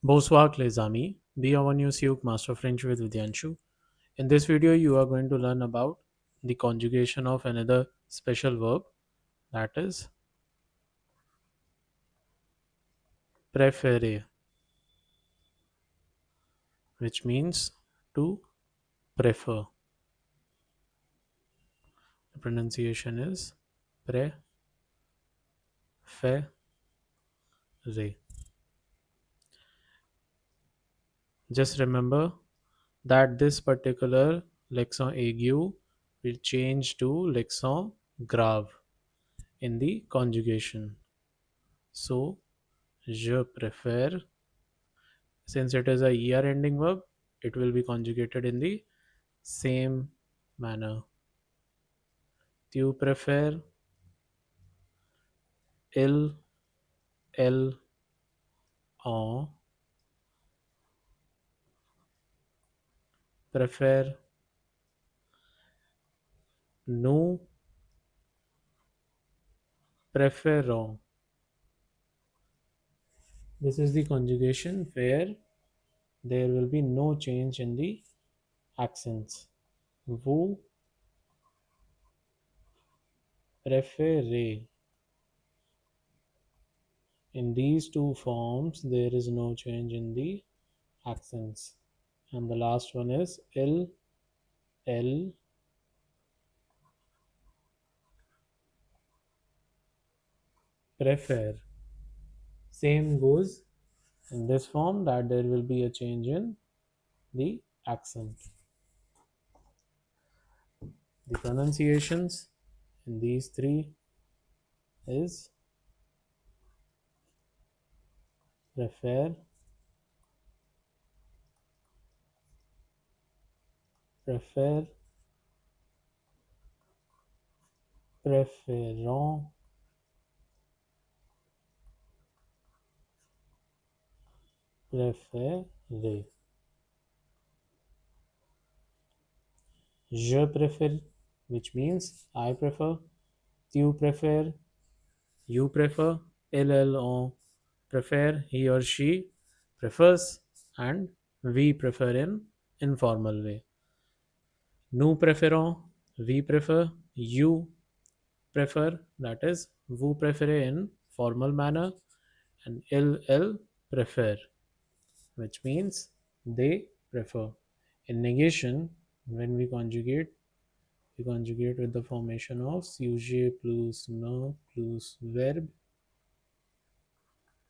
Bonsoir les amis, bienvenue sur Master French with Vidyansshu. In this video, you are going to learn about the conjugation of another special verb, that is préférer, which means to prefer. The pronunciation is préférer. Just remember that this particular lexion aigu will change to lexion grave in the conjugation. So, je préfère, since it is a er ending verb, it will be conjugated in the same manner. Tu préfères, il, elle, on préfère, nous préférons. This is the conjugation where there will be no change in the accents. Vous préférez. In these two forms, there is no change in the accents. And the last one is il, elle, préfère. Same goes in this form, that there will be a change in the accent. The pronunciations in these three is préfère, préfère, préférons, préférer. Je préfère, which means I prefer. Tu préfères, you prefer. Elle, on prefer, he or she prefers. And we prefer in informal way. Nous préférons, we prefer. You prefer, that is vous préférez in formal manner. And elle prefer, which means they prefer. In negation, when we conjugate with the formation of sujet plus ne plus verbe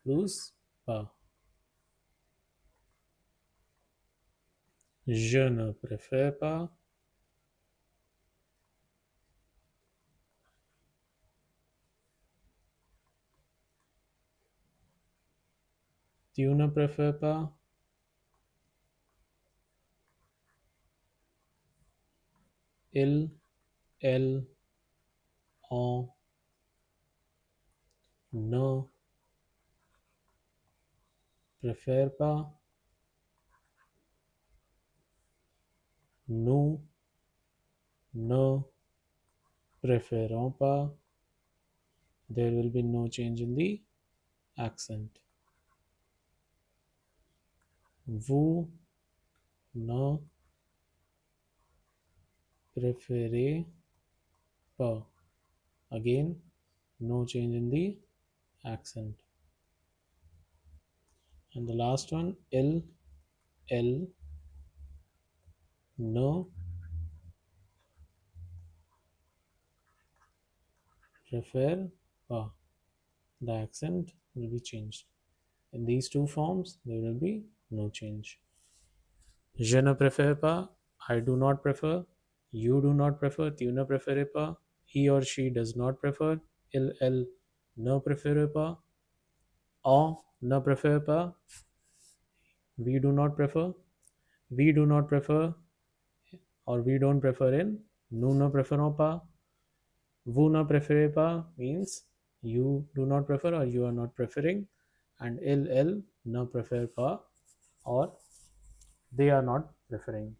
plus pas. Je ne préfère pas. Tu ne préfères pas. Il, elle, on ne préfère pas. Nous ne préférons pas. There will be no change in the accent. Vous ne préférez pas. Again, no change in the accent. And the last one, il, elle, ne préfère pas. The accent will be changed. In these two forms, there will be no change. Je ne préfère pas, I do not prefer, you do not prefer, tu ne préfères pas, he or she does not prefer, il, elle ne préfère pas, on ne préfère pas, we do not prefer, or we don't prefer in nous ne préférons pas. Vous ne préférez pas means you do not prefer or you are not preferring, and il, elle ne préfère pas or they are not preferring.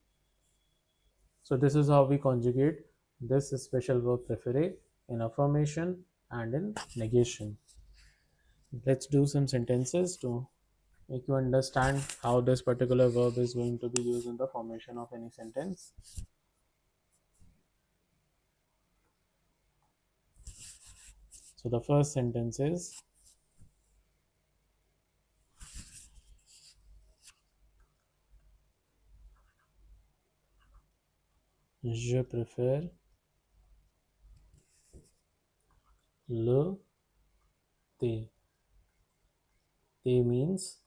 So this is how we conjugate this special verb préférer in affirmation and in negation. Let's do some sentences to make you understand how this particular verb is going to be used in the formation of any sentence. So the first sentence is Je préfère le thé. Thé means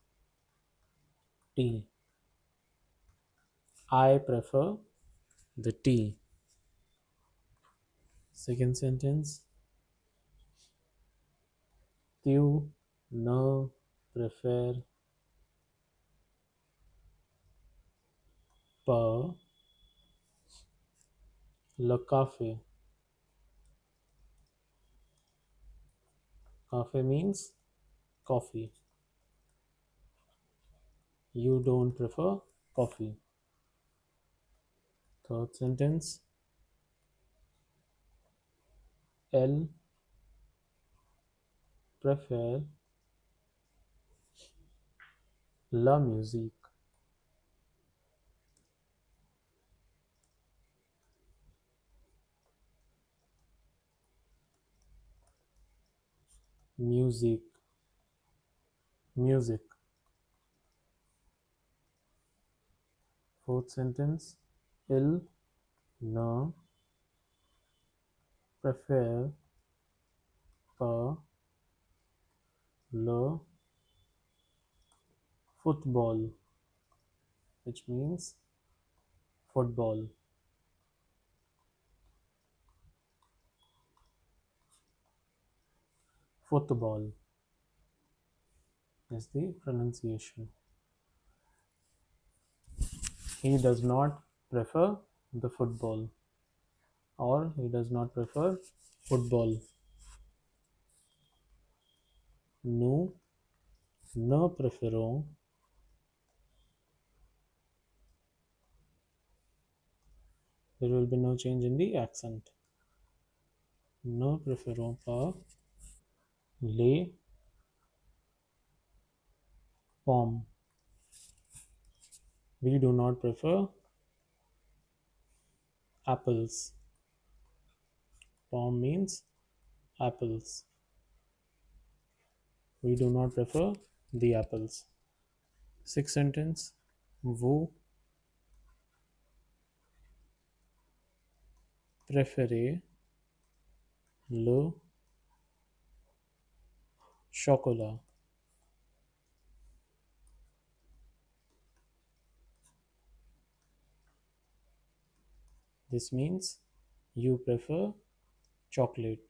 tea. I prefer the tea. Second sentence, tu ne préfères pas le café. Café means coffee. You don't prefer coffee. Third sentence, elle préfère la musique. Music. Music. Fourth sentence, il ne préfère pas le football, which means football. Football is the pronunciation. He does not prefer the football, or he does not prefer football. Nous ne préférons, there will be no change in the accent. Ne préférons pas les pommes. We do not prefer apples. Pomme means apples. We do not prefer the apples. Sixth sentence, vous préférez le chocolat. This means you prefer chocolate.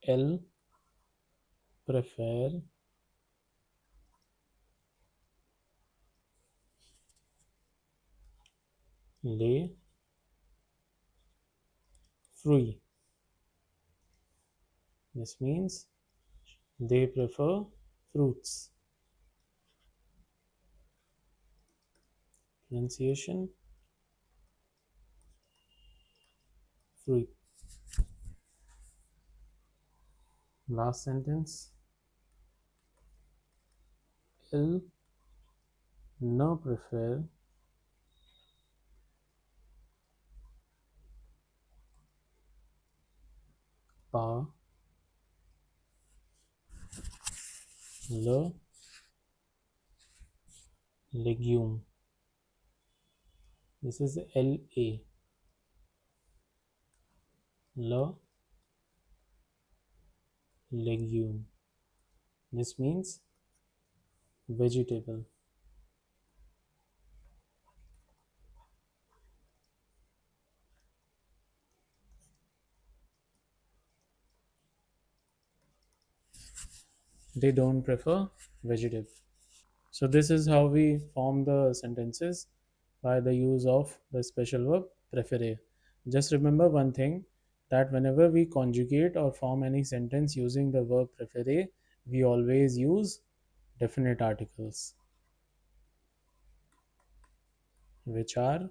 Elle préfère les fruits. This means they prefer fruits. Pronunciation, fruit. Last sentence, elle ne préfère pas le légume. This is LA. Le légume. This means vegetable. They don't prefer vegetable. So this is how we form the sentences by the use of the special verb préférer. Just remember one thing, that whenever we conjugate or form any sentence using the verb préférer, we always use definite articles, which are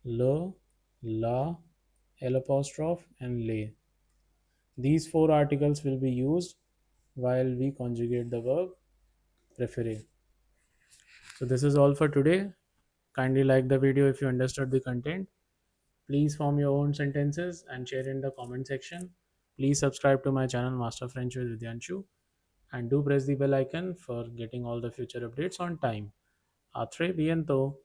le, la, l apostrophe, and le. These four articles will be used while we conjugate the verb préférer. So this is all for today. Kindly like the video if you understood the content. Please form your own sentences and share in the comment section. Please subscribe to my channel Master French with Vidyansshu and do press the bell icon for getting all the future updates on time. A très bientôt.